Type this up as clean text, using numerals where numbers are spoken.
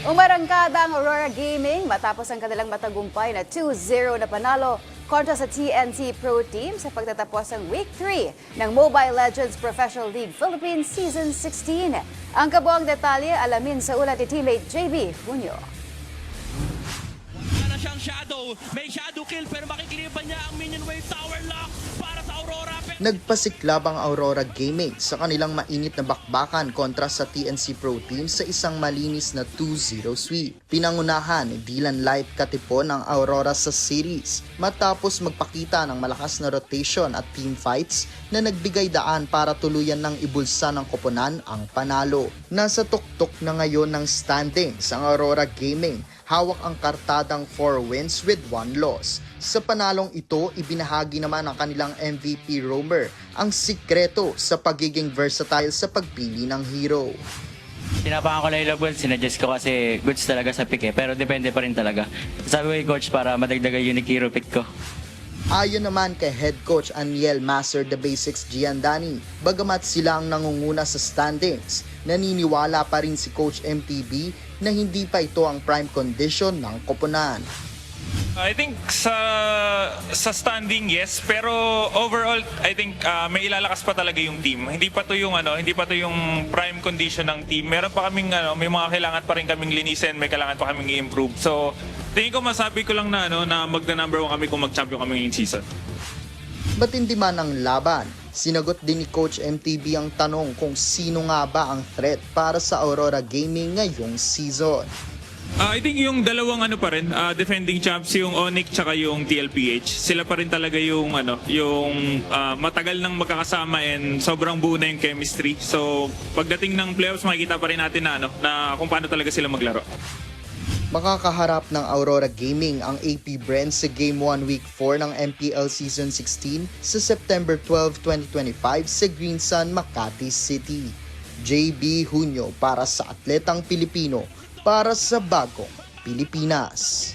Umarangkada ang Aurora Gaming matapos ang kanilang matagumpay na 2-0 na panalo kontra sa TNT Pro Team sa pagtatapos ng Week 3 ng Mobile Legends Professional League Philippines Season 16. Ang kabuang detalye alamin sa ulat ni teammate JB Junio. Wala na siyang shadow. May shadow kill pero makiklear pa niya ang minion wave tower lock para sa Aurora. Nagpasiklab ang Aurora Gaming sa kanilang mainit na bakbakan kontra sa TNT Pro Team sa isang malinis na 2-0 sweep. Pinangunahan ni Dylan Light Katipon ang Aurora sa series matapos magpakita ng malakas na rotation at team fights na nagbigay daan para tuluyan ng ibulsa ng koponan ang panalo. Nasa tuktok na ngayon ng standings ang Aurora Gaming. Hawak ang kartadang 4 wins with 1 loss. Sa panalong ito, ibinahagi naman ng kanilang MVP Romer ang sikreto sa pagiging versatile sa pagpili ng hero. Pinapakan ko lang yung love sinuggest ko kasi goods talaga sa pick pero depende pa rin talaga. Sabi ko kay coach para madagdagan unique hero pick ko. Ayon naman kay head coach Aniel Master the Basics Giandani, bagamat sila ang nangunguna sa standings, naniniwala pa rin si Coach MTB na hindi pa ito ang prime condition ng koponan. I think sa standing yes, pero overall I think may ilalakas pa talaga yung team. Hindi pa to yung prime condition ng team. Meron pa kaming may mga kailangan pa rin kaming linisin, may kailangan pa kaming i-improve. So tingin ko masabi ko lang na na magna-number 1 kami kung mag-champion kami ngayong season. Matindi man ang laban, sinagot din ni Coach MTB ang tanong kung sino nga ba ang threat para sa Aurora Gaming ngayong season. I think yung dalawang pa rin, defending champs, yung Onyx tsaka yung TLPH. Sila pa rin talaga yung matagal nang magkakasama and sobrang buo na yung chemistry. So pagdating ng playoffs makikita pa rin natin na kung paano talaga sila maglaro. Makakaharap ng Aurora Gaming ang AP Brands sa Game 1 Week 4 ng MPL Season 16 sa September 12, 2025 sa Greensun, Makati City. JB Junio para sa Atletang Pilipino para sa Bagong Pilipinas.